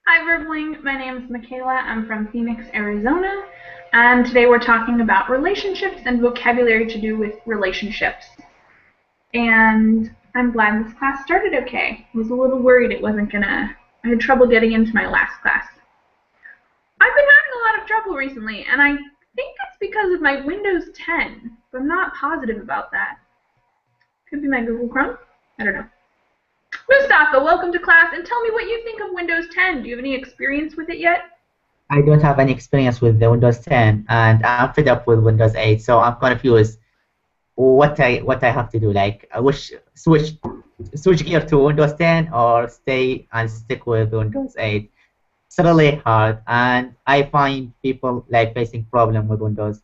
Hi, Verbling. My name is Michaela. I'm from Phoenix, Arizona, and today we're talking about relationships and vocabulary to do with relationships. And I'm glad this class started okay. I was a little worried it wasn't gonna. I had trouble getting into my last class. I've been having a lot of trouble recently, and I think it's because of my Windows 10, but I'm not positive about that. Could be my Google Chrome. I don't know. Mustafa, welcome to class, and tell me what you think of Windows 10. Do you have any experience with it yet? I don't have any experience with the Windows 10, and I'm fed up with Windows 8, so I'm confused what I have to do. Like, I wish switch gear to Windows 10 or stay and stick with Windows 8. It's really hard, and I find people like facing problem with Windows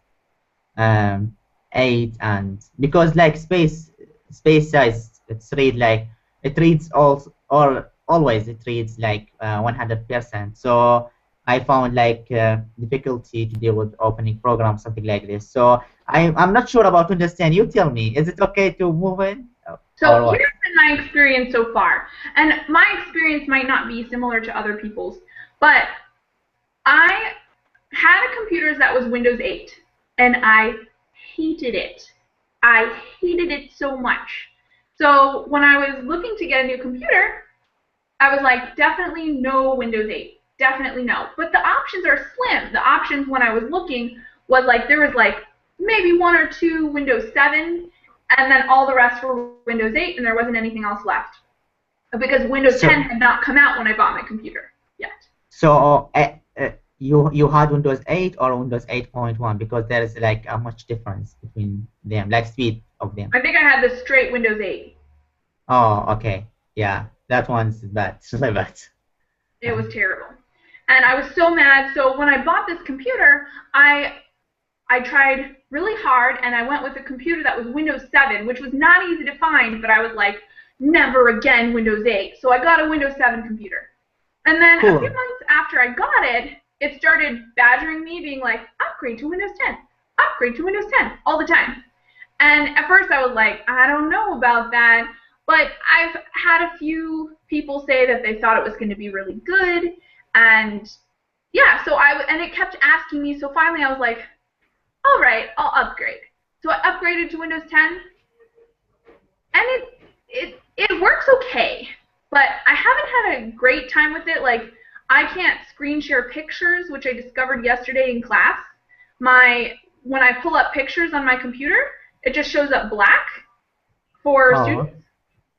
um, 8, and because like space size, it reads always it reads like 100%. So I found like difficulty to deal with opening programs, something like this. So I'm not sure about Windows 10. You tell me, is it okay to move in or So what? here's been my experience so far. And my experience might not be similar to other people's, but I had a computer that was Windows 8, and I hated it. I hated it so much. So when I was looking to get a new computer, I was like, definitely no Windows 8. Definitely no. But the options are slim. The options when I was looking was like, there was like maybe one or two Windows 7, and then all the rest were Windows 8, and there wasn't anything else left. Because Windows 10 So had not come out when I bought my computer yet. so you had Windows 8 or Windows 8.1, because there is like a much difference between them, like speed of them. I think I had the straight Windows 8. Oh, okay. Yeah, that one's bad. It's really bad. It was terrible. And I was so mad. So when I bought this computer, I tried really hard, and I went with a computer that was Windows 7, which was not easy to find, but I was like, never again Windows 8. So I got a Windows 7 computer. And then a few Cool. months after I got it, it started badgering me, being like, upgrade to Windows 10, upgrade to Windows 10, all the time. And at first I was like, I don't know about that, but I've had a few people say that they thought it was going to be really good, and yeah, and it kept asking me, so finally I was like, all right, I'll upgrade. So I upgraded to Windows 10, and it works okay, but I haven't had a great time with it. Like, I can't screen share pictures, which I discovered yesterday in class. When I pull up pictures on my computer, it just shows up black for Oh, students.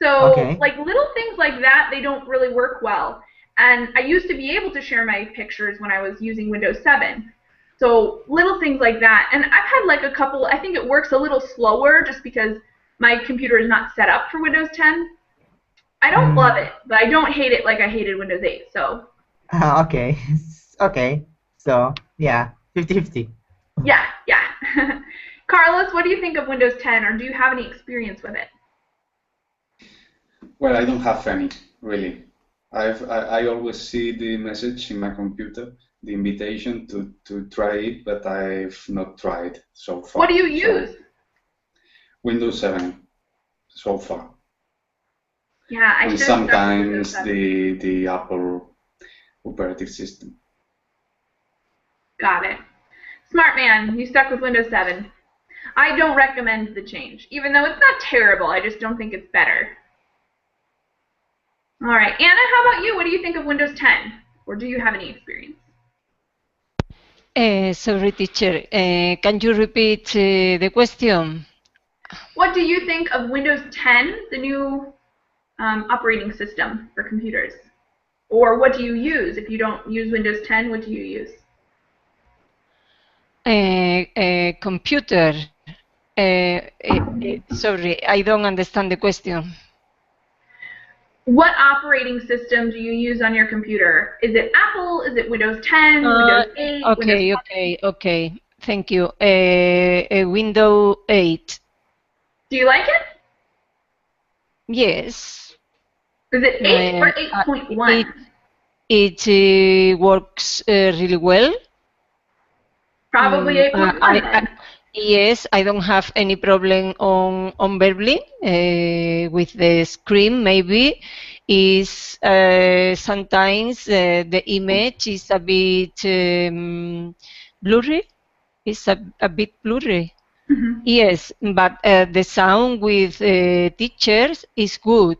So, okay. like, little things like that, they don't really work well. And I used to be able to share my pictures when I was using Windows 7. So little things like that. And I've had like a couple, I think it works a little slower just because my computer is not set up for Windows 10. I don't love Mm, it, but I don't hate it like I hated Windows 8. So okay. Okay. So, yeah, 50-50. yeah, yeah. Carlos, what do you think of Windows 10, or do you have any experience with it? Well, I don't have any, really. I always see the message in my computer, the invitation to try it, but I've not tried so What do far. you So use? Windows 7 so far, Yeah, I and should have stuck with Windows sometimes 7. the Apple operating system. Got it. Smart man, you stuck with Windows 7. I don't recommend the change, even though it's not terrible. I just don't think it's better. All right, Anna, how about you? What do you think of Windows 10? Or do you have any experience? Sorry, teacher. Can you repeat the question? What do you think of Windows 10, the new operating system for computers? Or what do you use? If you don't use Windows 10, what do you use? Computer. Sorry, I don't understand the question. What operating system do you use on your computer? Is it Apple? Is it Windows 10, Windows 8, Windows Okay, 7? okay. Thank you. Windows 8. Do you like it? Yes. Is it 8 or It 8.1? works really well. Probably 8.1 then. Yes, I don't have any problem on Verbling with the screen maybe. is sometimes the image is a bit blurry. It's a bit blurry. Mhm. Yes, but the sound with teachers is good.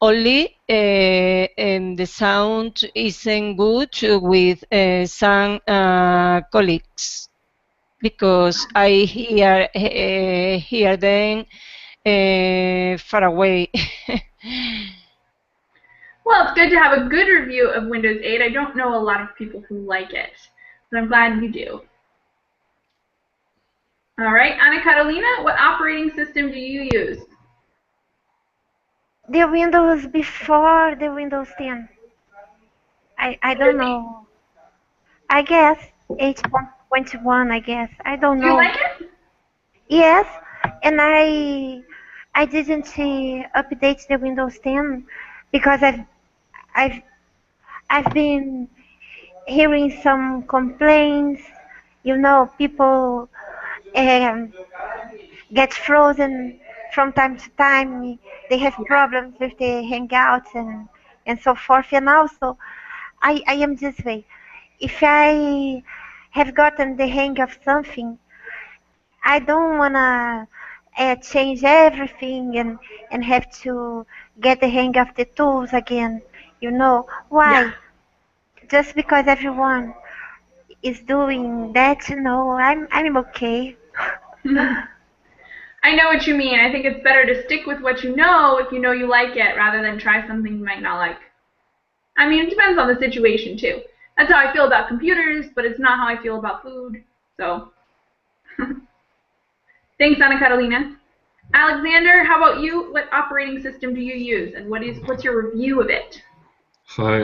Only the sound isn't good with some colleagues because I hear them far away. Well, it's good to have a good review of Windows 8. I don't know a lot of people who like it, but I'm glad you do. All right, Anna Catalina, what operating system do you use? The Windows before the Windows 10. I don't know. I guess 8.21, I guess. I don't Do you know. like it? Yes, and I didn't update the Windows 10 because I've I've been hearing some complaints. You know, people um, get frozen from time to time. They have problems with the Hangouts and so forth. And also, I am this way. If I have gotten the hang of something, I don't wanna change everything and have to get the hang of the tools again. You know Yeah. why? Just because everyone is doing that, I'm okay. I know what you mean. I think it's better to stick with what you know if you know you like it rather than try something you might not like. I mean, it depends on the situation too. That's how I feel about computers, but it's not how I feel about food. So, thanks, Anna Catalina. Alexander, how about you? What operating system do you use, and what's your review of it? Hi,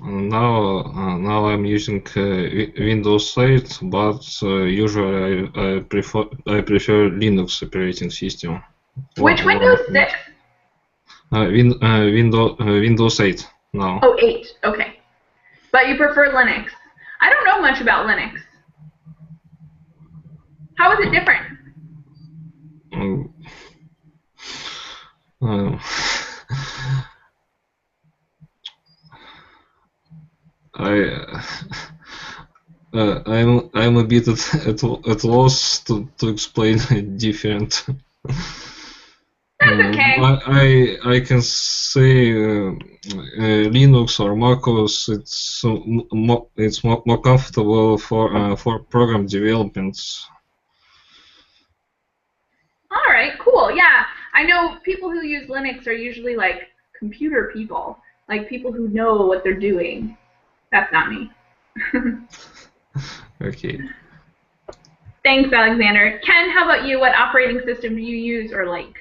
now I'm using Windows 8, but usually I prefer Linux operating system. Which Windows 6? Windows 8 now. Oh, 8. Okay. But you prefer Linux. I don't know much about Linux. How is it different? I'm a bit at loss to explain different. That's okay. I can say Linux or MacOS. It's more comfortable for program development. All right, cool. Yeah, I know people who use Linux are usually like computer people, like people who know what they're doing. That's not me. Okay. Thanks, Alexander. Ken, how about you? What operating system do you use or like?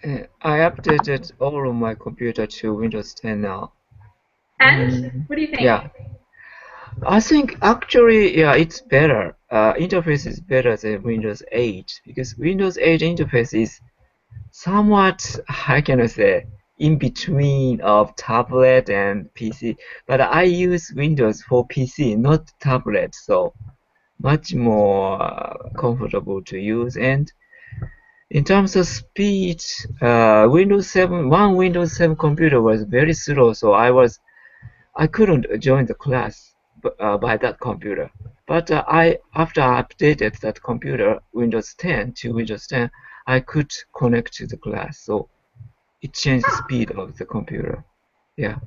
I updated all of my computer to Windows 10 now. And what do you think? Yeah, I think actually, yeah, it's better. Interface is better than Windows 8 because Windows 8 interface is somewhat, how can I say, in between of tablet and PC. But I use Windows for PC, not tablet, so much more comfortable to use. And in terms of speed, Windows 7 computer was very slow, so I couldn't join the class by that computer. But after I updated that computer, Windows 10 to Windows 10, I could connect to the class. So it changed the speed of the computer. Yeah.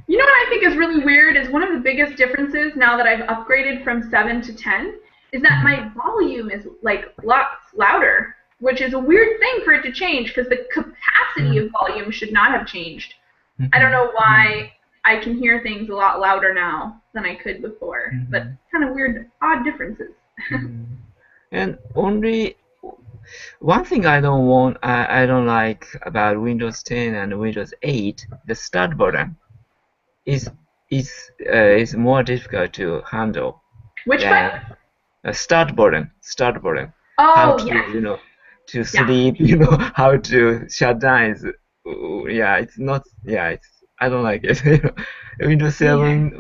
You know what I think is really weird is one of the biggest differences now that I've upgraded from 7 to 10 is that my volume is like lots louder, which is a weird thing for it to change because the capacity of volume should not have changed. I don't know why I can hear things a lot louder now than I could before, but kind of weird, odd differences. And only one thing I don't like about Windows 10 and Windows 8, the start button is more difficult to handle. Which button? Start button. Oh, How to yes. to sleep, how to shut down is it's not I don't like it. Windows 7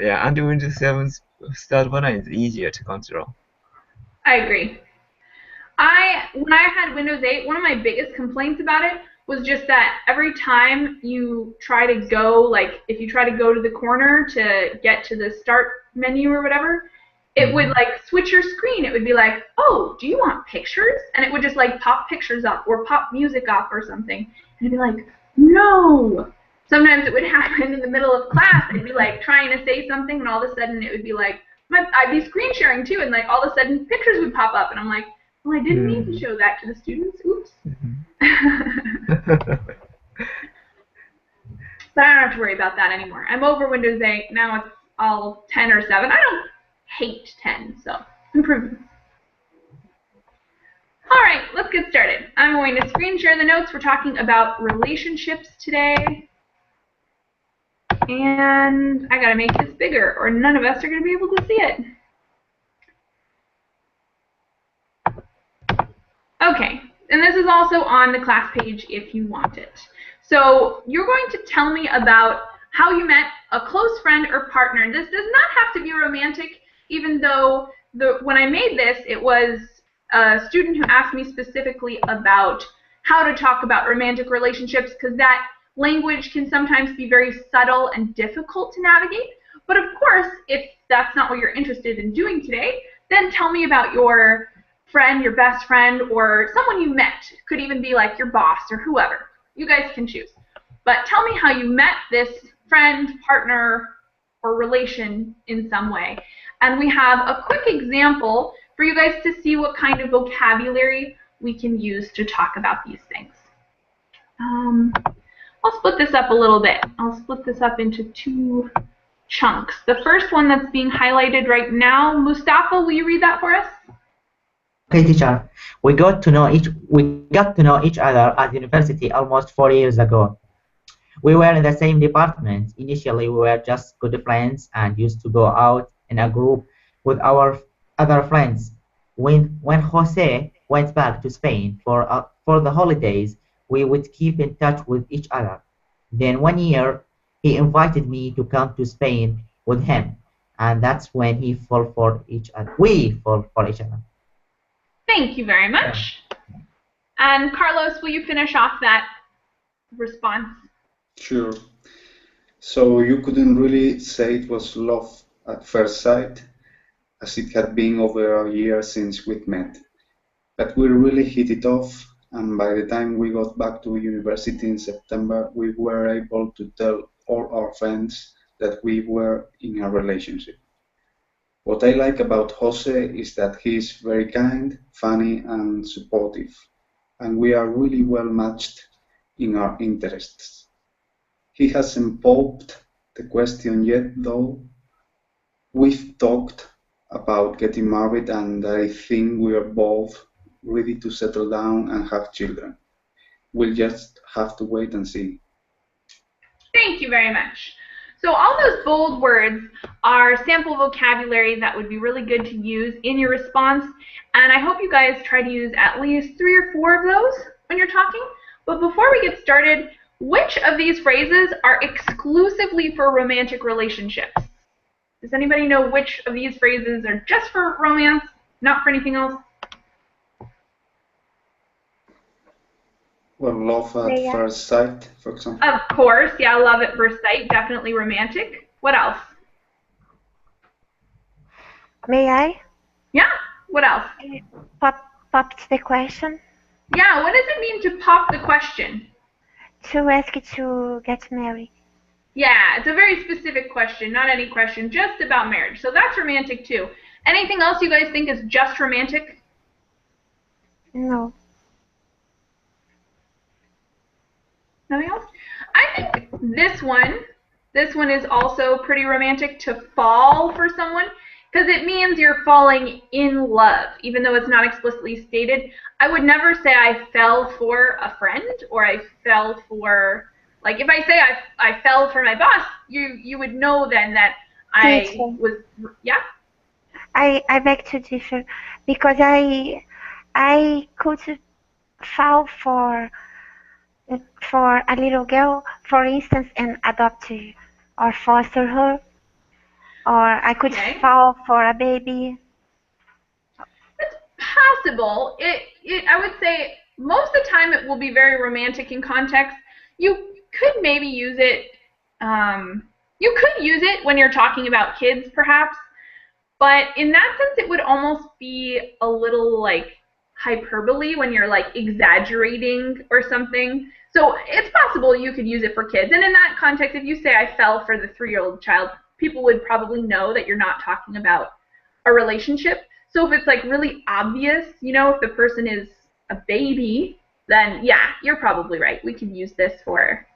and Windows 7's start button is easier to control. I agree. When I had Windows 8, one of my biggest complaints about it was just that every time you try to go, like if you try to go to the corner to get to the start menu or whatever, it would like switch your screen. It would be like, oh, do you want pictures? And it would just like pop pictures up or pop music up or something. And it'd be like, no. Sometimes it would happen in the middle of class. I'd be like trying to say something, and all of a sudden it would be like, I'd be screen sharing too, and like all of a sudden pictures would pop up, and I'm like, well, I didn't need to show that to the students. Oops. But I don't have to worry about that anymore. I'm over Windows 8. Now it's all 10 or 7. I don't hate 10, so improvement. All right, let's get started. I'm going to screen share the notes. We're talking about relationships today. And I gotta make this bigger, or none of us are gonna be able to see it. Okay, and this is also on the class page if you want it. So you're going to tell me about how you met a close friend or partner. This does not have to be romantic, even though when I made this, it was a student who asked me specifically about how to talk about romantic relationships, because that language can sometimes be very subtle and difficult to navigate. But of course, if that's not what you're interested in doing today, then tell me about your friend, your best friend, or someone you met. It could even be like your boss or whoever. You guys can choose. But tell me how you met this friend, partner, or relation in some way. And we have a quick example for you guys to see what kind of vocabulary we can use to talk about these things. I'll split this up a little bit. I'll split this up into 2 chunks. The first one that's being highlighted right now, Mustafa, will you read that for us? Okay, teacher. We got to know each other at university almost 4 years ago. We were in the same department. Initially, we were just good friends and used to go out in a group with our other friends. When Jose went back to Spain for the holidays, we would keep in touch with each other. Then one year, he invited me to come to Spain with him, and that's when we fall for each other. Thank you very much. And Carlos, will you finish off that response? Sure. So you couldn't really say it was love at first sight, as it had been over a year since we'd met. But we really hit it off, and by the time we got back to university in September, we were able to tell all our friends that we were in a relationship. What I like about Jose is that he's very kind, funny, and supportive, and we are really well matched in our interests. He hasn't popped the question yet, though. We've talked about getting married, and I think we are both ready to settle down and have children. We'll just have to wait and see. Thank you very much. So all those bold words are sample vocabulary that would be really good to use in your response, and I hope you guys try to use at least 3 or 4 of those when you're talking. But before we get started, which of these phrases are exclusively for romantic relationships? Does anybody know which of these phrases are just for romance, not for anything else? Well, love at first sight, for example. Of course, yeah, love at first sight, definitely romantic. What else? May I? Yeah, what else? Popped the question. Yeah, what does it mean to pop the question? To ask you to get married. Yeah, it's a very specific question, not any question, just about marriage. So that's romantic too. Anything else you guys think is just romantic? No. Nothing else? I think this one is also pretty romantic, to fall for someone, because it means you're falling in love, even though it's not explicitly stated. I would never say I fell for a friend, or I fell for, like if I say I fell for my boss, you would know then that I was, yeah? I beg to differ, because I could fall for a little girl, for instance, and adopt her or foster her, or I could fall for a baby. possible. I would say most of the time it will be very romantic in context. You could maybe use it. You could use it when you're talking about kids, perhaps. But in that sense, it would almost be a little like hyperbole when you're like exaggerating or something. So it's possible you could use it for kids. And in that context, if you say I fell for the 3-year-old child, people would probably know that you're not talking about a relationship. So if it's like really obvious, you know, if the person is a baby, then yeah, you're probably right. We can use this for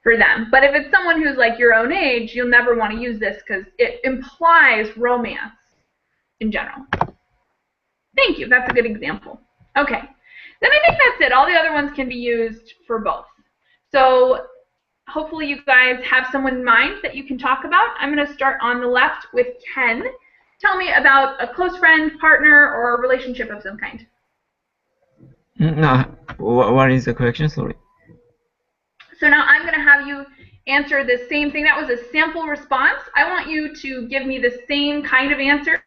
them. But if it's someone who's like your own age, you'll never want to use this because it implies romance in general. Thank you. That's a good example. Okay. Then I think that's it. All the other ones can be used for both. So hopefully you guys have someone in mind that you can talk about. I'm going to start on the left with Ken. Tell me about a close friend, partner, or a relationship of some kind. No, what is the question? Sorry. So now I'm going to have you answer the same thing. That was a sample response. I want you to give me the same kind of answer,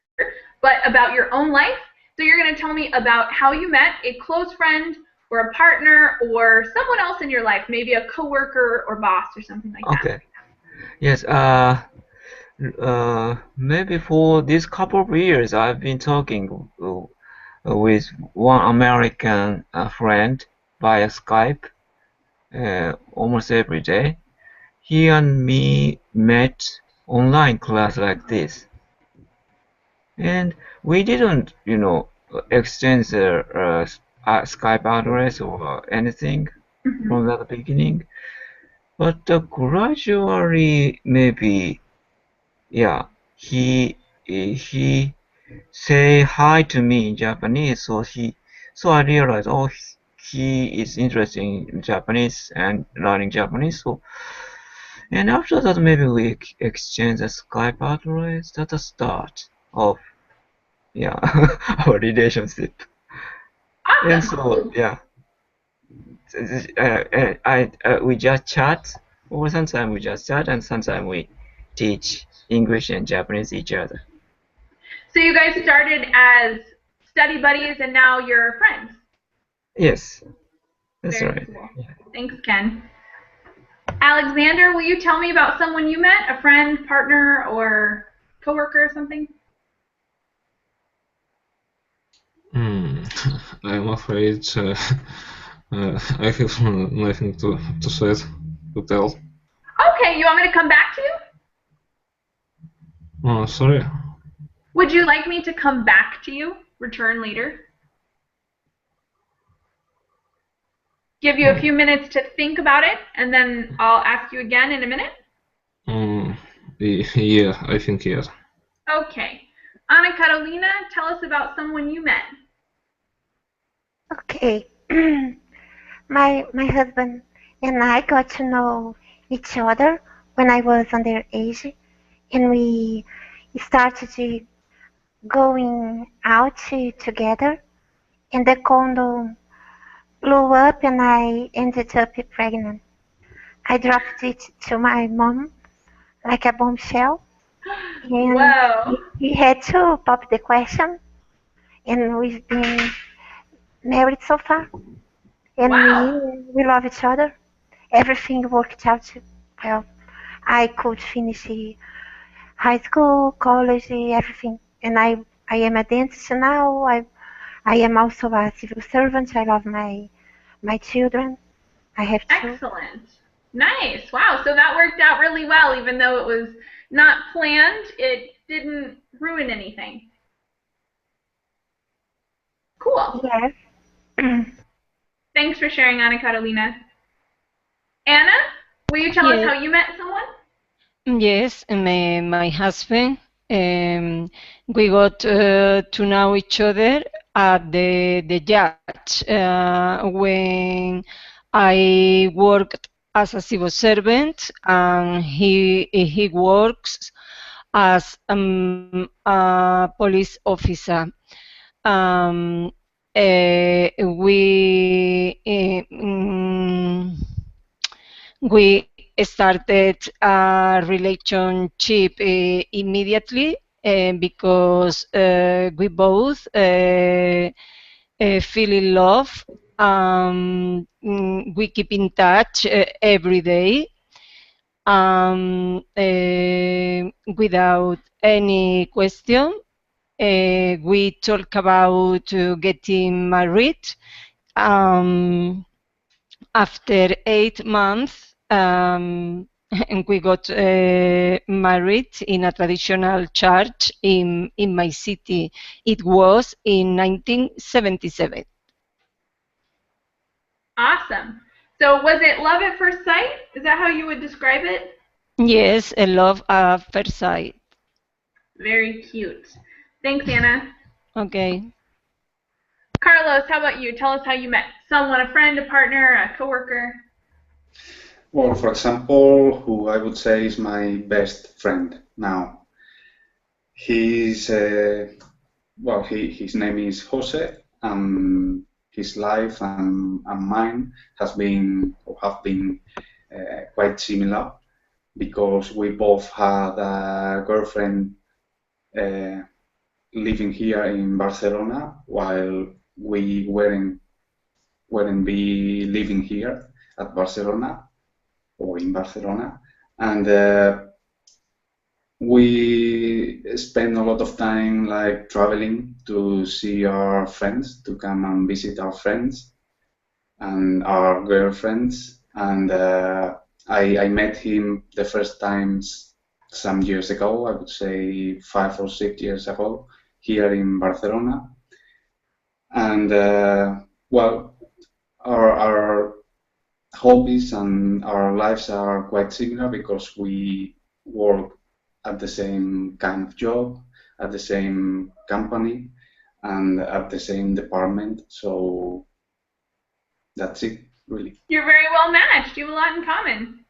but about your own life. So you're going to tell me about how you met a close friend or a partner or someone else in your life, maybe a coworker or boss or something like that. Okay. Yes. Maybe for this couple of years, I've been talking with one American friend via Skype almost every day. He and me met online class like this, and we didn't, you know, exchange the Skype address or anything from the beginning. But gradually, maybe, yeah, he say hi to me in Japanese, so I realized, oh, he is interested in Japanese and learning Japanese. So, and after that, maybe we exchange a Skype address. That's the start of, yeah, our relationship. Awesome. And so, yeah, we just chat, or sometimes we just chat, and sometimes we teach English and Japanese each other. So you guys started as study buddies, and now you're friends. Yes, that's Very right. cool. Yeah. Thanks, Ken. Alexander, will you tell me about someone you met, a friend, partner, or coworker or something? I'm afraid I have nothing to say, to tell. Okay, you want me to come back to you? Oh, sorry. Would you like me to come back to you, return later? Give you a few minutes to think about it, and then I'll ask you again in a minute? Yeah, I think yes. Okay. Anna Carolina, tell us about someone you met. Okay. My husband and I got to know each other when I was underage, and we started going out together, and the condom blew up and I ended up pregnant. I dropped it to my mom like a bombshell, and Whoa. he had to pop the question, and we've been married so far, and Wow. we love each other. Everything worked out well. I could finish high school, college, everything, and I am a dentist now. I am also a civil servant. I love my children. I have two. Excellent. Nice. Wow. So that worked out really well, even though it was not planned. It didn't ruin anything. Cool. Yes. Thanks for sharing, Anna Carolina. Anna, will you tell us how you met someone? Yes, my husband. We got to know each other at the judge when I worked as a civil servant, and he works as a police officer. We started a relationship immediately. because we both feel in love. We keep in touch every day without any question. We talk about getting married. After 8 months, and we got married in a traditional church in my city. It was in 1977. Awesome. So was it love at first sight? Is that how you would describe it? Yes, a love at first sight. Very cute. Thanks, Anna. Okay. Carlos, how about you? Tell us how you met someone, a friend, a partner, a coworker. Well, for example, who I would say is my best friend now. He's well, his name is Jose, and his life and mine has been or have been quite similar because we both had a girlfriend living here in Barcelona while we weren't be living here at Barcelona or in Barcelona, and we spend a lot of time like traveling to see our friends, to come and visit our friends and our girlfriends. And I met him the first time some years ago, I would say 5 or 6 years ago, here in Barcelona. And well, our hobbies and our lives are quite similar because we work at the same kind of job, at the same company, and at the same department. So that's it, really. You're very well matched. You have a lot in common.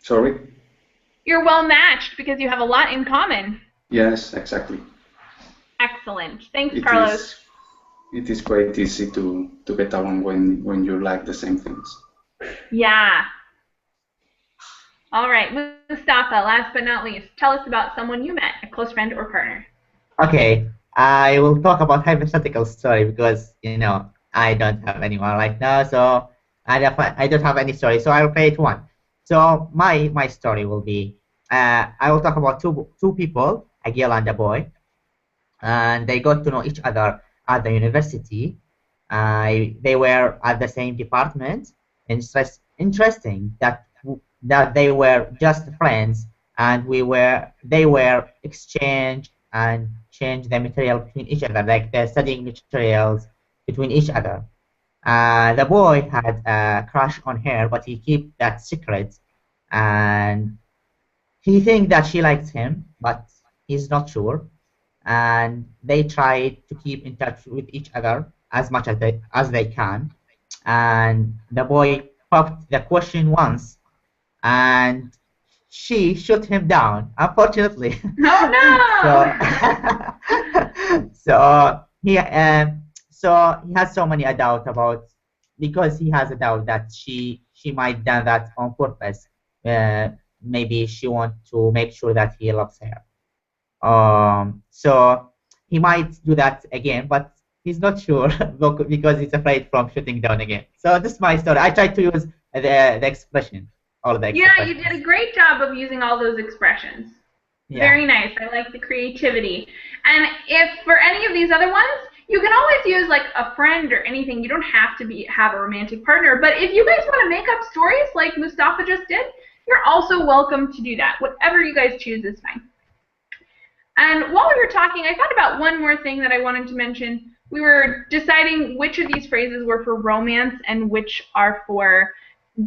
Sorry? You're well matched because you have a lot in common. Yes, exactly. Excellent. Thanks, Carlos. It is quite easy to get along when you like the same things. Yeah. All right, Mustafa, last but not least, tell us about someone you met, a close friend or partner. Okay, I will talk about hypothetical story because I don't have anyone right now, so I don't have any story. So I will create one. So my story will be I will talk about two people, a girl and a boy, and they got to know each other at the university. They were at the same department. Interesting that they were just friends, and they were exchange and change the material between each other, like the studying materials between each other. The boy had a crush on her, but he kept that secret, and he thinks that she likes him, but he's not sure. And they try to keep in touch with each other as much as they can. And the boy popped the question once, and she shut him down, unfortunately. Oh no! So he has so many doubt about, because he has a doubt that she might done that on purpose. Maybe she want to make sure that he loves her. So he might do that again, but he's not sure because he's afraid from shutting down again. So this is my story. I tried to use the expression. Yeah, you did a great job of using all those expressions. Yeah. Very nice. I like the creativity. And if for any of these other ones, you can always use like a friend or anything. You don't have to have a romantic partner. But if you guys want to make up stories like Mustafa just did, you're also welcome to do that. Whatever you guys choose is fine. And while we were talking, I thought about one more thing that I wanted to mention. We were deciding which of these phrases were for romance and which are for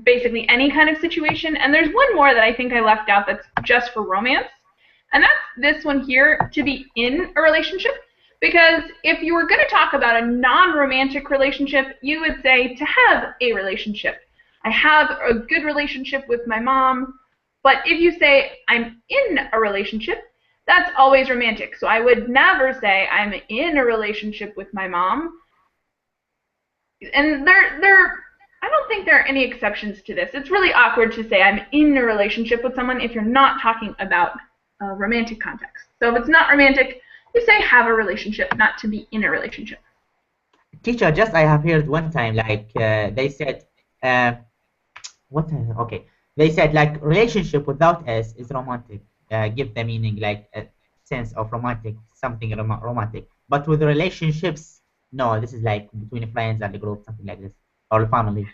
basically any kind of situation. And there's one more that I think I left out that's just for romance. And that's this one here, to be in a relationship. Because if you were going to talk about a non-romantic relationship, you would say to have a relationship. I have a good relationship with my mom. But if you say I'm in a relationship, that's always romantic. So I would never say I'm in a relationship with my mom. And I don't think there are any exceptions to this. It's really awkward to say I'm in a relationship with someone if you're not talking about a romantic context. So if it's not romantic, you say have a relationship, not to be in a relationship. Teacher, just I have heard one time, like they said, uh, okay, they said like relationship without S is romantic. Give the meaning like a sense of romantic, something romantic. But with relationships, no, this is like between friends and a group, something like this, or family.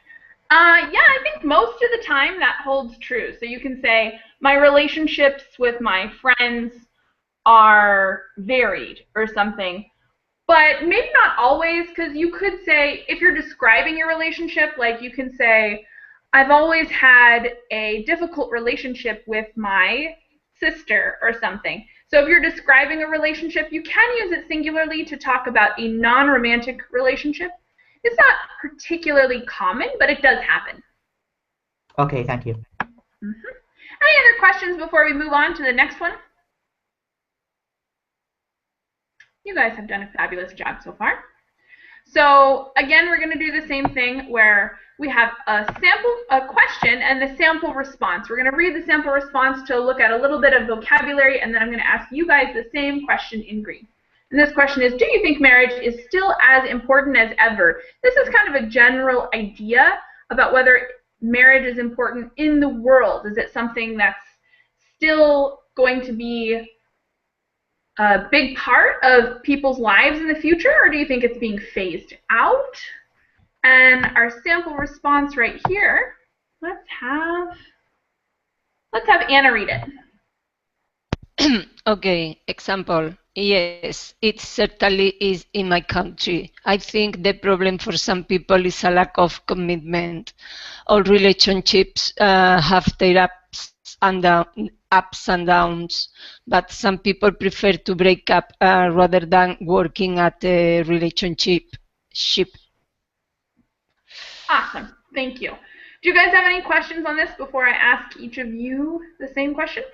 Yeah, I think most of the time that holds true. So you can say, my relationships with my friends are varied or something. But maybe not always, because you could say, if you're describing your relationship, like you can say, I've always had a difficult relationship with my sister or something. So if you're describing a relationship, you can use it singularly to talk about a non-romantic relationship. It's not particularly common, but it does happen. Okay, thank you. Any other questions before we move on to the next one? You guys have done a fabulous job so far. So again, we're going to do the same thing where we have a question, and the sample response. We're going to read the sample response to look at a little bit of vocabulary, and then I'm going to ask you guys the same question in green. And this question is, do you think marriage is still as important as ever? This is kind of a general idea about whether marriage is important in the world. Is it something that's still going to be a big part of people's lives in the future, or do you think it's being phased out? And our sample response right here, let's have Anna read it. Okay, example. Yes, it certainly is in my country. I think the problem for some people is a lack of commitment. All relationships have their ups and downs, but some people prefer to break up rather than working at a relationship. Awesome, thank you. Do you guys have any questions on this before I ask each of you the same question?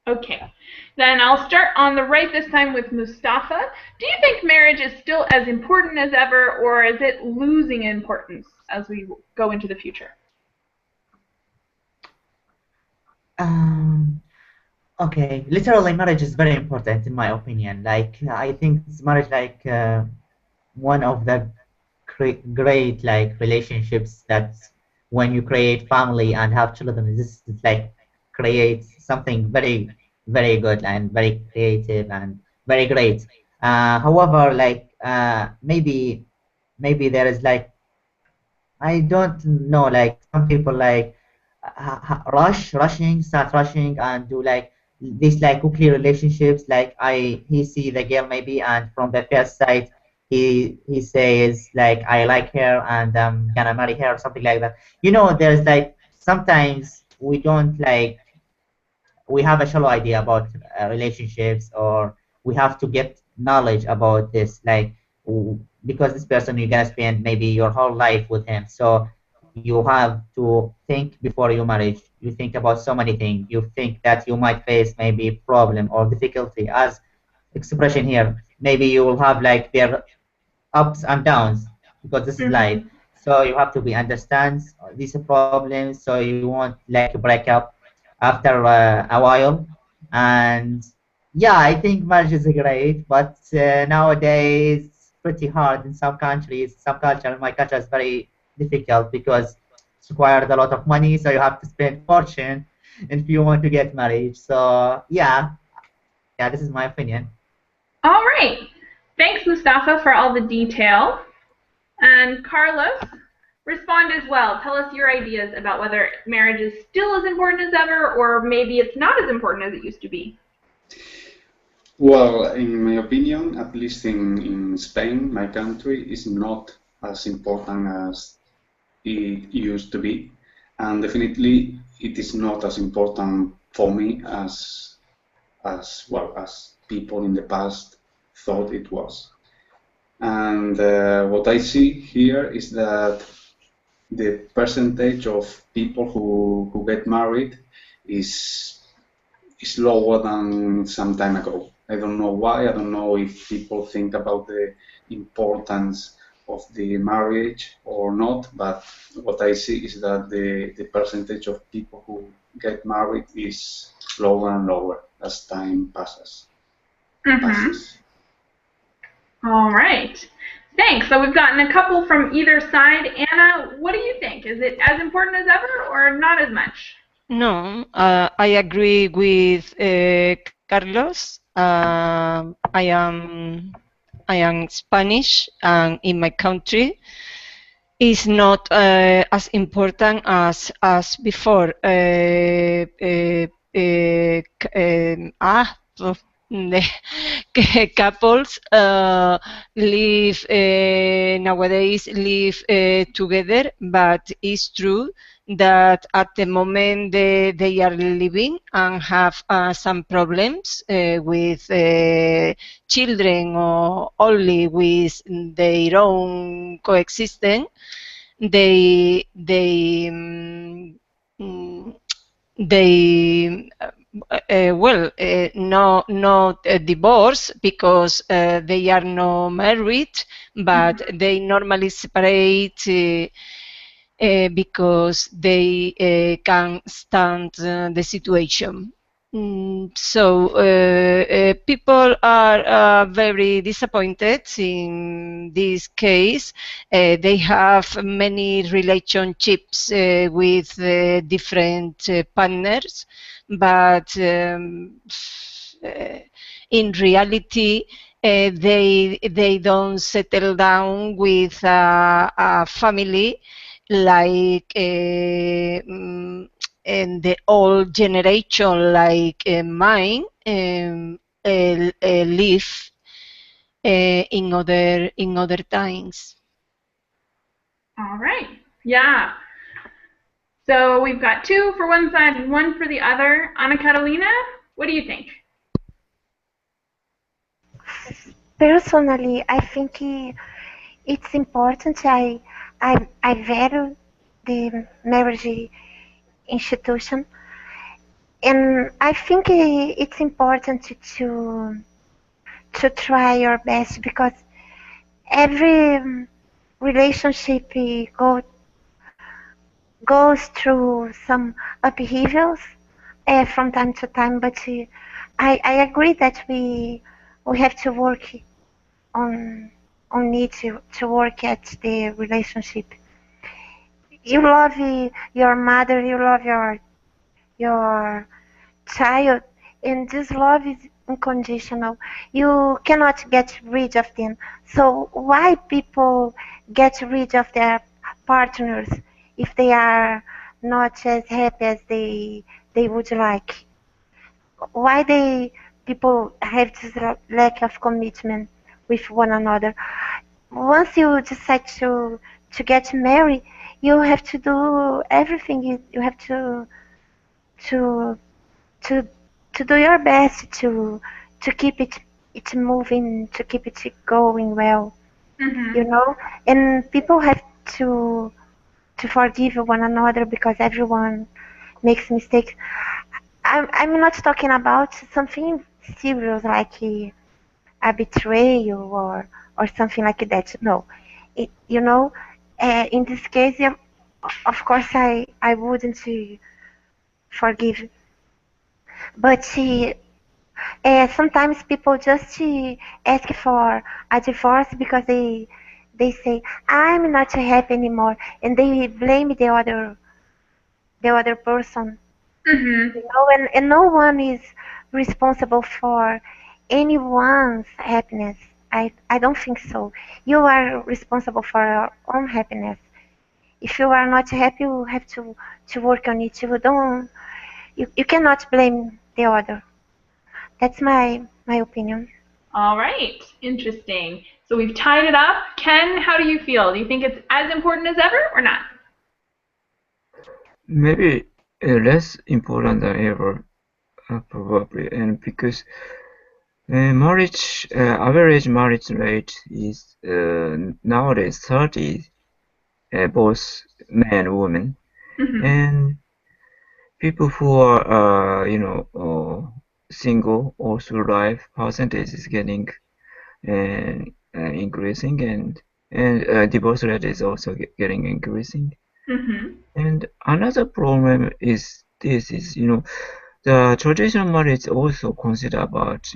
Okay, then I'll start on the right this time with Mustafa. Do you think marriage is still as important as ever, or is it losing importance as we go into the future? Okay, literally marriage is very important in my opinion. Like I think marriage like one of the great like relationships that when you create family and have children, this is like create something very good and very creative and very great. However, like maybe there is like I don't know, like some people like start rushing and do like this like quickly relationships. Like he see the girl maybe, and from the first sight, he says like I like her and I'm gonna marry her or something like that. You know, there's like sometimes we don't like we have a shallow idea about relationships, or we have to get knowledge about this like because this person you're gonna spend maybe your whole life with him, so you have to think before you marriage. You think about so many things. You think that you might face maybe problem or difficulty as expression here. Maybe you will have like their ups and downs because this is life. So you have to be understands these problems, so you won't like break up after a while. And yeah, I think marriage is great, but nowadays it's pretty hard in some countries. Some culture, my culture is very difficult because it's required a lot of money, so you have to spend fortune if you want to get married. So yeah, this is my opinion. All right. Thanks, Mustafa, for all the detail. And Carlos, respond as well. Tell us your ideas about whether marriage is still as important as ever, or maybe it's not as important as it used to be. Well, in my opinion, at least in Spain, my country, is not as important as it used to be. And definitely it is not as important for me as well as people in the past thought it was. And what I see here is that the percentage of people who get married is lower than some time ago. I don't know why. I don't know if people think about the importance of the marriage or not, but what I see is that the percentage of people get married is lower and lower as time passes. Mm-hmm. All right. Thanks. So we've gotten a couple from either side. Anna, what do you think? Is it as important as ever or not as much? No, I agree with Carlos. I am Spanish, and in my country, is not as important as before. The couples live nowadays live together, but it's true that at the moment they are living and have some problems with children or only with their own coexistence, they no, not divorce because they are not married, but they normally separate because they can stand the situation. So people are very disappointed in this case. They have many relationships with different partners, but in reality they don't settle down with a family like in the old generation, like mine, live in other times. All right. Yeah. So we've got two for one side and one for the other. Anna Catalina, what do you think? Personally, I think it's important. I value the marriage institution, and I think it's important to try your best because every relationship goes through some upheavals from time to time. But I agree that we have to work on need to work at the relationship. You love your mother, you love your child, and this love is unconditional. You cannot get rid of them. So why people get rid of their partners if they are not as happy as they would like? Why people have this lack of commitment with one another? Once you decide to get married, you have to do everything. You have to to to do your best to keep it moving, to keep it going well. You know, and people have to forgive one another because everyone makes mistakes. I'm not talking about something serious like a betrayal or something like that. No, you know, in this case, yeah, of course, I wouldn't forgive, but sometimes people just ask for a divorce because they say I'm not happy anymore, and they blame the other person. You know, and no one is responsible for anyone's happiness. I don't think so. You are responsible for your own happiness. If you are not happy, you have to work on it. You cannot blame the other. That's my opinion. All right. Interesting. So we've tied it up. Ken, how do you feel? Do you think it's as important as ever or not? Maybe less important than ever, probably, and because average marriage rate is nowadays 30, both men and women, and people who are single all through life percentage is getting increasing, and divorce rate is also getting increasing. And another problem is this is, the traditional marriage also consider about,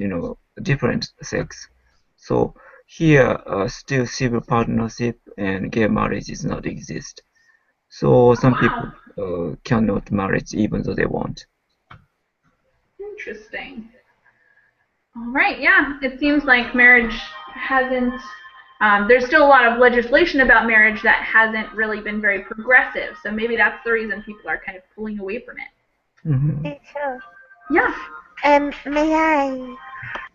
different sex. So here, still civil partnership and gay marriage is not exist. So some people cannot marry even though they want. Interesting. All right, yeah. It seems like marriage hasn't. There's still a lot of legislation about marriage that hasn't really been very progressive. So maybe that's the reason people are kind of pulling away from it. Teacher, Yeah. may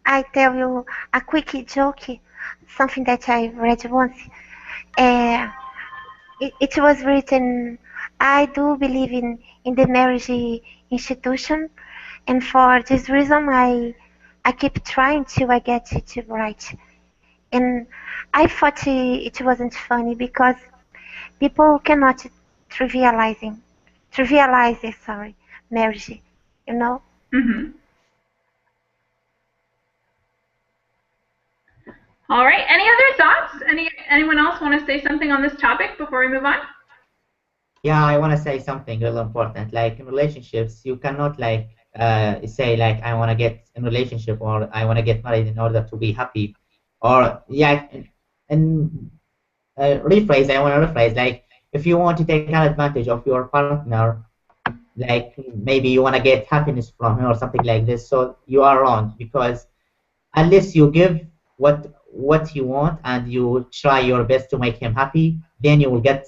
I tell you a quick joke, something that I read once. It was written, I do believe in the marriage institution, and for this reason I keep trying to I get it right. And I thought it wasn't funny because people cannot trivialize it, sorry, marriage, you know? Mhm. All right. Any other thoughts? Anyone else want to say something on this topic before we move on? Yeah, I want to say something really important. Like in relationships, you cannot like say like I want to get in relationship or I want to get married in order to be happy, or yeah, and rephrase. I want to rephrase. Like if you want to take advantage of your partner, like maybe you want to get happiness from him or something like this, so you are wrong because unless you give what you want and you try your best to make him happy, then you will get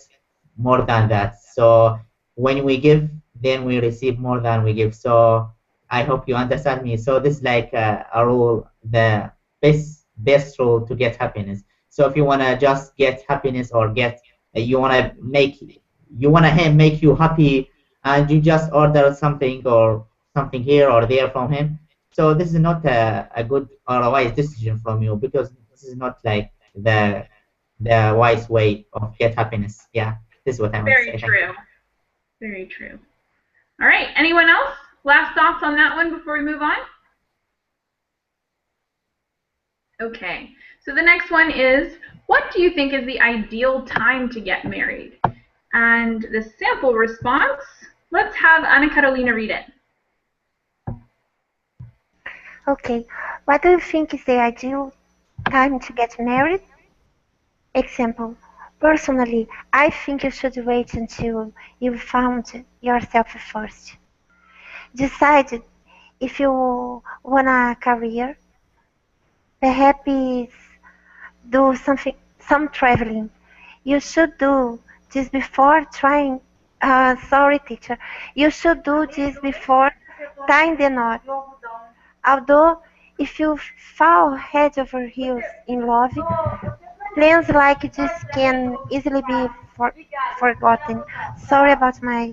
more than that. So when we give, then we receive more than we give. So I hope you understand me. So this is like a rule, the best rule to get happiness. So if you wanna just get happiness or get you wanna him make you happy, and you just order something or something here or there from him, so this is not a good or a wise decision from you because this is not like the wise way of get happiness. Yeah, this is what I want to say. Very true. Very true. All right. Anyone else? Last thoughts on that one before we move on? Okay. So the next one is, what do you think is the ideal time to get married? And the sample response, let's have Anna Carolina read it. Okay, what do you think is the ideal time to get married? Example, personally, I think you should wait until you've found yourself first. Decide if you want a career, perhaps do some traveling. You should do this before trying. Sorry, teacher. You should do this before tying the knot. Although, if you fall head over heels in love, plans like this can easily be forgotten. Sorry about my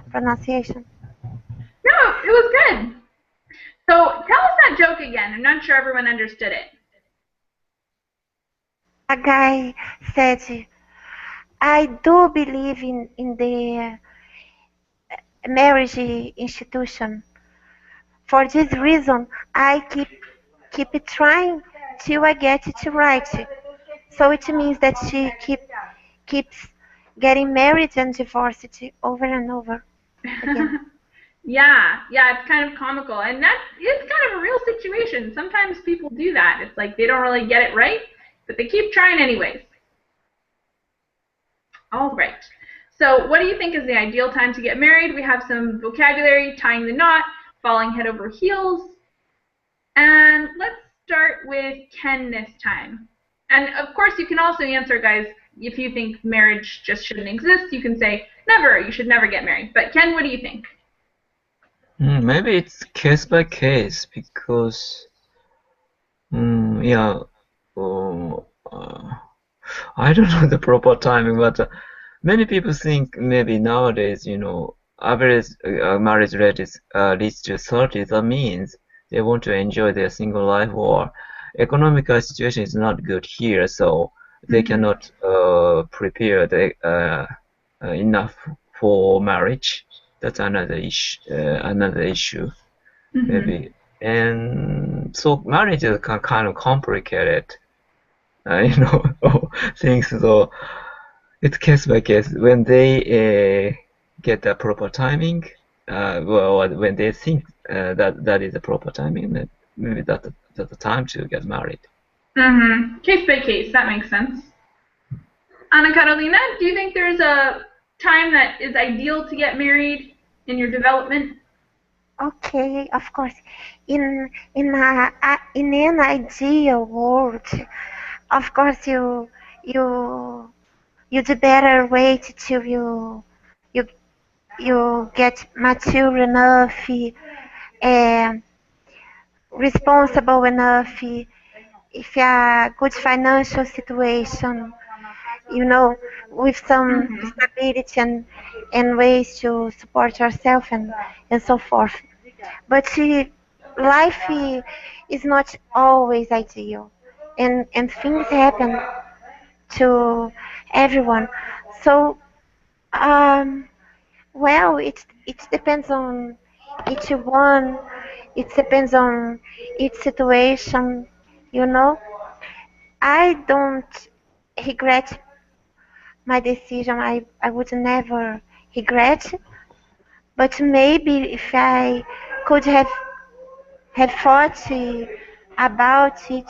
pronunciation. No, it was good. So tell us that joke again. I'm not sure everyone understood it. A guy said, I do believe in the marriage institution. For this reason, I keep trying till I get it right. So it means that she keeps getting married and divorced over and over again. Yeah, it's kind of comical, and that is kind of a real situation. Sometimes people do that. It's like they don't really get it right, but they keep trying anyways. All right. So what do you think is the ideal time to get married? We have some vocabulary, tying the knot, falling head over heels. And let's start with Ken this time. And of course, you can also answer, guys, if you think marriage just shouldn't exist, you can say, never, you should never get married. But Ken, what do you think? Maybe it's case by case because, yeah, I don't know the proper timing, but many people think maybe nowadays, average marriage rate is reached to 30. That means they want to enjoy their single life, or economical situation is not good here, so they cannot prepare enough for marriage. That's another issue, maybe. And so marriage is kind of complicated, things. So it's case by case. When they get the proper timing, well, when they think that is the proper timing, then maybe that's the time to get married. Mm-hmm. Case by case, that makes sense. Ana Carolina, do you think there's a time that is ideal to get married in your development? Okay, of course. In an ideal world, of course you the better wait till you you get mature enough, and responsible enough, if you are good financial situation, with some Mm-hmm. stability and ways to support yourself and so forth. But life is not always ideal, and things happen to everyone. So, well, it depends on each one. It depends on each situation. You know, I don't regret my decision. I would never regret. But maybe if I could have thought about it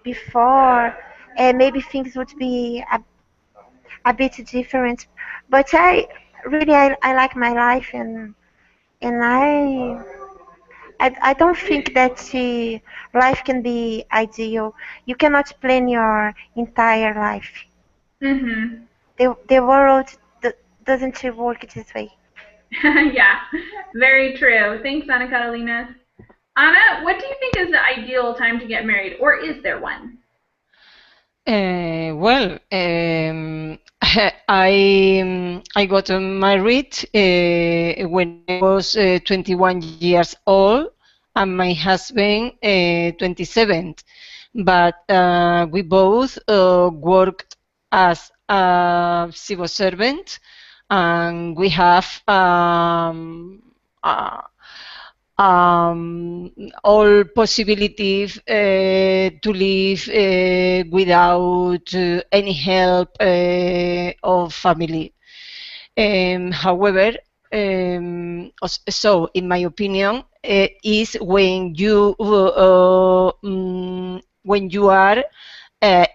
before, maybe things would be a bit different. But I like my life, and I don't think that life can be ideal. You cannot plan your entire life. Mm-hmm. The world doesn't work this way. Yeah, very true. Thanks, Ana Carolina. Ana, what do you think is the ideal time to get married, or is there one? Well, I got married when I was 21 years old, and my husband 27. But we both worked as a civil servant, and we have um, all possibilities to live without any help of family. However, so in my opinion, is when you are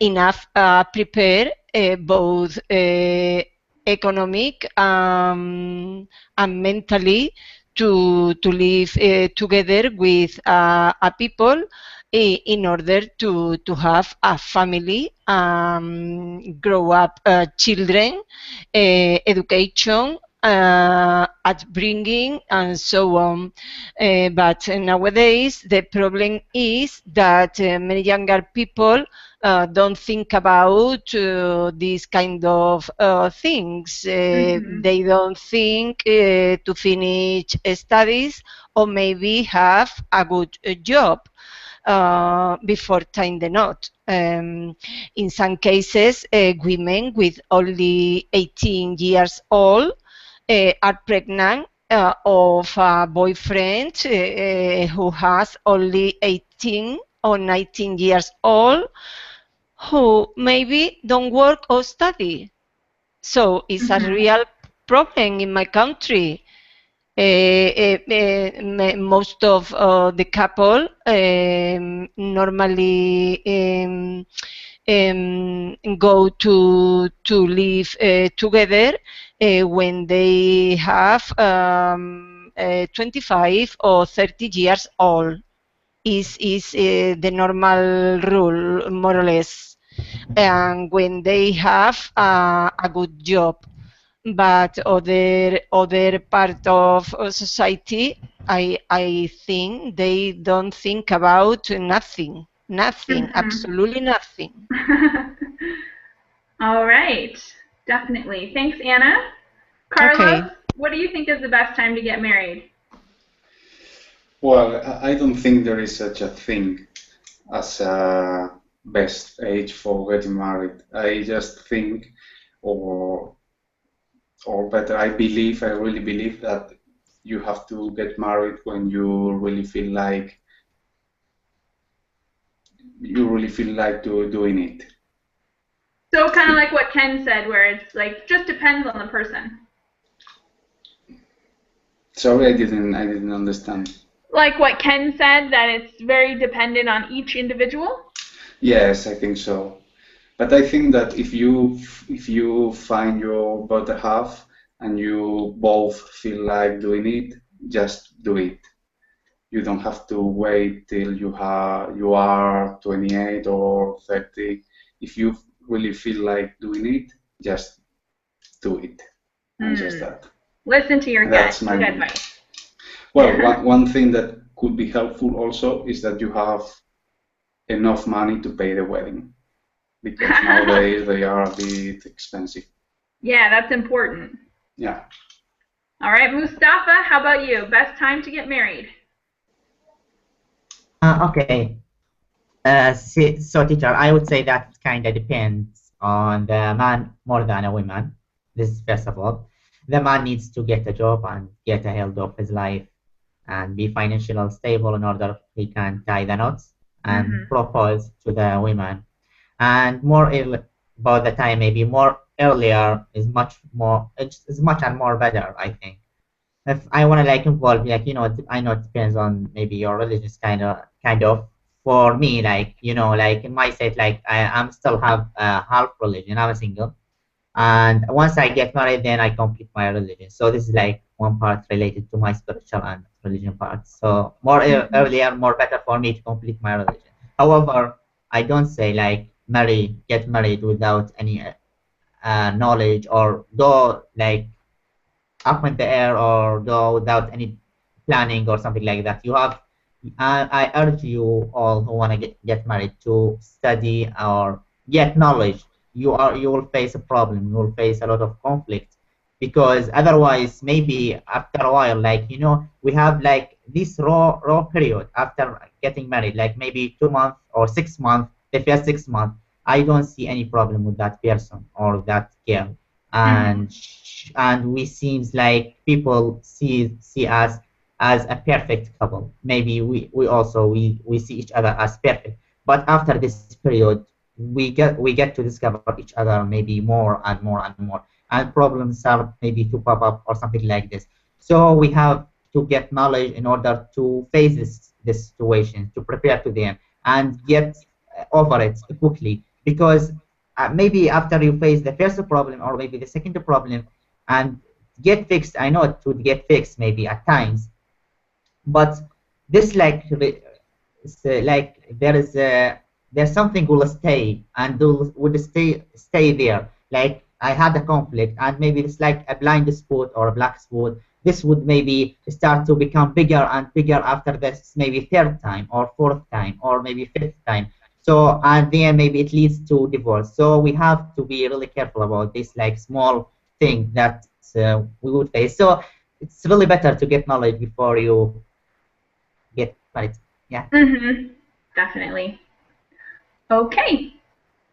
enough prepared, both economic and mentally, to live together with a people in order to have a family, grow up children, education, upbringing, and so on. But nowadays, the problem is that many younger people don't think about these kind of things. Mm-hmm. They don't think to finish studies or maybe have a good job before tying the knot. In some cases, women with only 18 years old are pregnant of a boyfriend who has only 18 or 19 years old, who maybe don't work or study. So it's a Mm-hmm. real problem in my country. Most of the couple normally go to live together when they have 25 or 30 years old. Is the normal rule, more or less, and when they have a good job. But other part of society, I think they don't think about nothing, Mm-hmm. absolutely nothing. All right, definitely. Thanks, Anna. Okay. Carlos, what do you think is the best time to get married? Well, I don't think there is such a thing as a best age for getting married. I just think, or or better, I really believe that you have to get married when you really feel like doing it. So kind of like what Ken said, where it's like just depends on the person. Sorry, I didn't understand. Like what Ken said, that it's very dependent on each individual? Yes, I think so. But I think that if you find your better half and you both feel like doing it, just do it. You don't have to wait till you are 28 or 30. If you really feel like doing it, just do it. And just that. Listen to your gut. That's my Good advice. Well, one thing that could be helpful also is that you have enough money to pay the wedding, because nowadays they are a bit expensive. Yeah, that's important. Yeah. All right, Mustafa, how about you? Best time to get married? Okay. So teacher, I would say that it kind of depends on the man more than a woman. This is first of all. The man needs to get a job and get a hold of his life and be financially stable in order he can tie the knots and propose to the women. And more about the time, maybe more earlier is much more, it's much and more better, I think. If I want to like involve, like, I know it depends on maybe your religious kind of. For me, like, like in my state, like I'm still have half religion. I'm a single, and once I get married, then I complete my religion. So this is like one part related to my spiritual and religion part. So more earlier, more better for me to complete my religion. However, I don't say like get married without any knowledge, or go like up in the air, or go without any planning or something like that. I urge you all who want to get married to study or get knowledge. You will face a problem. You will face a lot of conflict, because otherwise, maybe after a while, like, we have like this raw period after getting married, like maybe 2 months or 6 months. The first 6 months, I don't see any problem with that person or that girl, and we seems like people see us as a perfect couple. Maybe we see each other as perfect, but after this period, we get to discover each other maybe more and more and more, and problems start maybe to pop up or something like this. So we have to get knowledge in order to face this situation, to prepare to them and get over it quickly, because maybe after you face the first problem or maybe the second problem and get fixed, I know it would get fixed maybe at times, but this like there's something will stay and will stay there. Like I had a conflict and maybe it's like a blind spot or a black spot. This would maybe start to become bigger and bigger after this maybe third time or fourth time or maybe fifth time. So, and then maybe it leads to divorce. So we have to be really careful about this like small thing that we would face. So it's really better to get knowledge before you get married. Yeah. Definitely. Okay.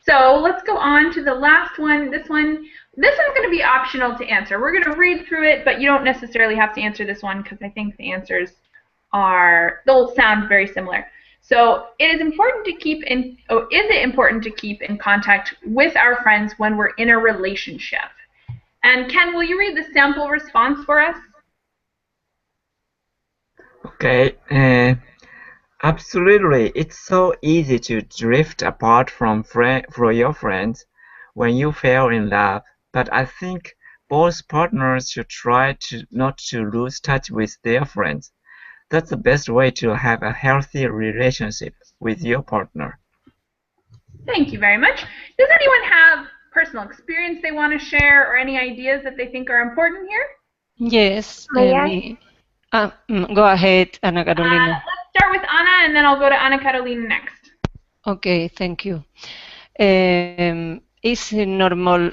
So let's go on to the last one. This one's going to be optional to answer. We're going to read through it, but you don't necessarily have to answer this one because I think the answers they'll sound very similar. So is it important to keep in contact with our friends when we're in a relationship? And Ken, will you read the sample response for us? Okay. Absolutely. It's so easy to drift apart from your friends when you fall in love. But I think both partners should try not to lose touch with their friends. That's the best way to have a healthy relationship with your partner. Thank you very much. Does anyone have personal experience they want to share or any ideas that they think are important here? Yes. Go ahead, Ana Carolina. Let's start with Ana, and then I'll go to Ana Carolina next. Okay, thank you. It's normal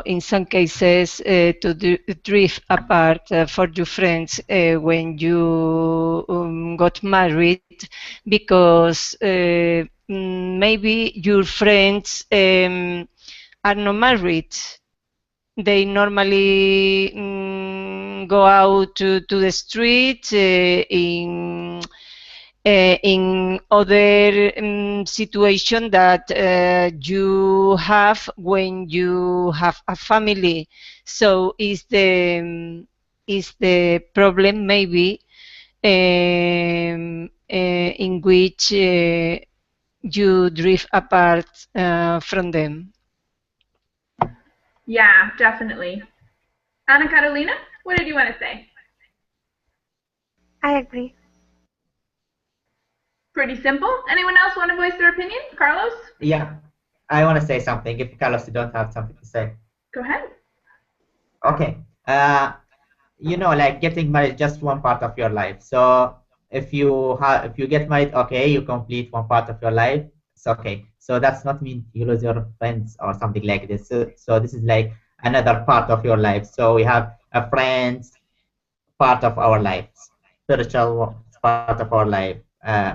in some cases to drift apart for your friends when you got married, because maybe your friends are not married. They normally go out to the street in other situation that you have when you have a family. So is the is the problem maybe in which you drift apart from them. Yeah, definitely. Ana Carolina, what did you want to say? I agree. Pretty simple. Anyone else want to voice their opinion? Carlos? Yeah, I want to say something. If Carlos, you don't have something to say. Go ahead. Okay. You know, like getting married is just one part of your life. So if you get married, okay, you complete one part of your life. It's okay. So that's not mean you lose your friends or something like this. So this is like another part of your life. So we have a friends part of our lives, spiritual part of our life,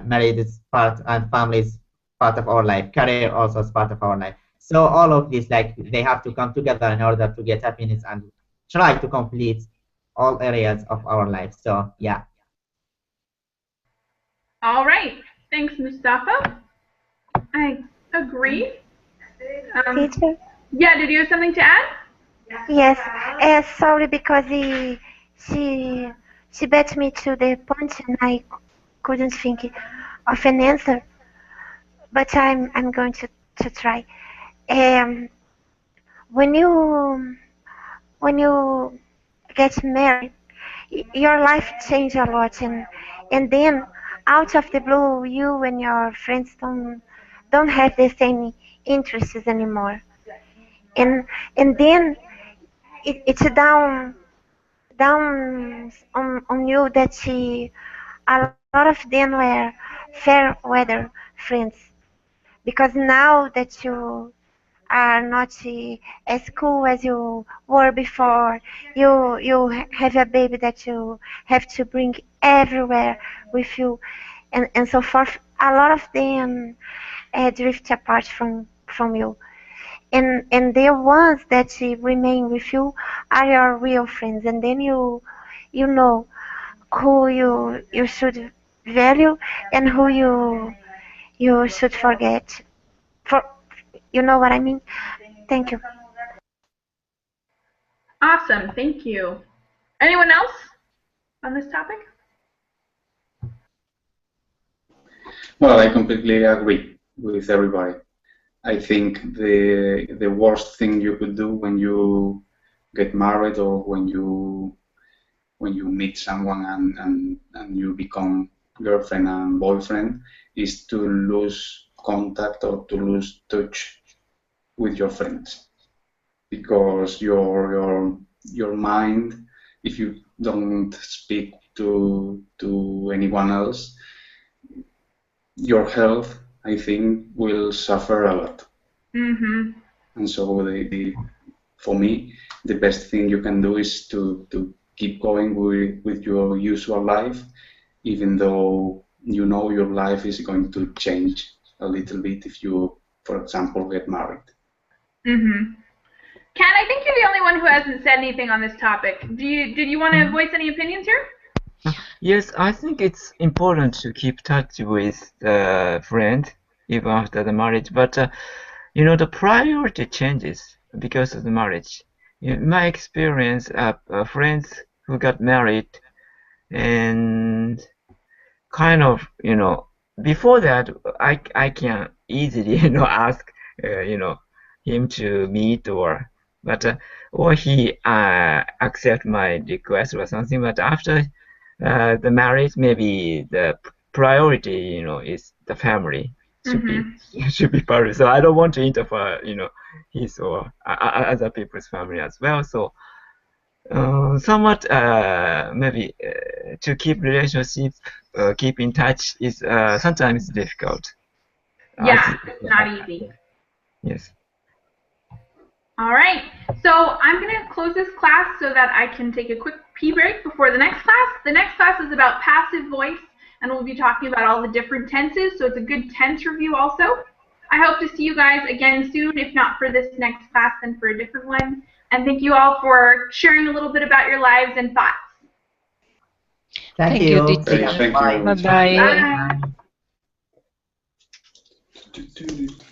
married is part, and family is part of our life, career also is part of our life. So all of these, like, they have to come together in order to get happiness and try to complete all areas of our life. So yeah. All right. Thanks, Mustafa. I agree. Teacher? Yeah, did you have something to add? Yes. Sorry, because she bet me to the punch and I couldn't think of an answer. But I'm going to try. Um, when you get married, your life changes a lot, and then out of the blue, you and your friends don't have the same interests anymore, and then it's down on you that a lot of them were fair weather friends, because now that you are not as cool as you were before. You have a baby that you have to bring everywhere with you, and so forth. A lot of them drift apart from you, and the ones that remain with you are your real friends, and then you know who you should value and who you should forget. For you know what I mean. Thank you. Awesome. Thank you. Anyone else on this topic? Well, I completely agree with everybody. I think the worst thing you could do when you get married or when you meet someone and you become girlfriend and boyfriend is to lose contact or to lose touch with your friends, because your mind, if you don't speak to anyone else, your health, I think, will suffer a lot. Mm-hmm. And so for me, the best thing you can do is to keep going with your usual life, even though you know your life is going to change a little bit if you, for example, get married. Mm-hmm. Ken, I think you're the only one who hasn't said anything on this topic. Did you want to voice any opinions here? Yes, I think it's important to keep touch with the friend even after the marriage, but you know, the priority changes because of the marriage. In my experience, friends who got married and kind of, you know, before that, I can easily, you know, ask, you know, him to meet or he accept my request or something. But after the marriage, maybe the priority, you know, is the family should be part of it. So I don't want to interfere, you know, his or other people's family as well. So somewhat maybe to keep relationship, keep in touch is sometimes difficult. Yeah, it's not easy. Yes. All right, so I'm going to close this class so that I can take a quick pee break before the next class. The next class is about passive voice, and we'll be talking about all the different tenses, so it's a good tense review also. I hope to see you guys again soon, if not for this next class, then for a different one. And thank you all for sharing a little bit about your lives and thoughts. Thank you, Thank you. Bye-bye. Bye.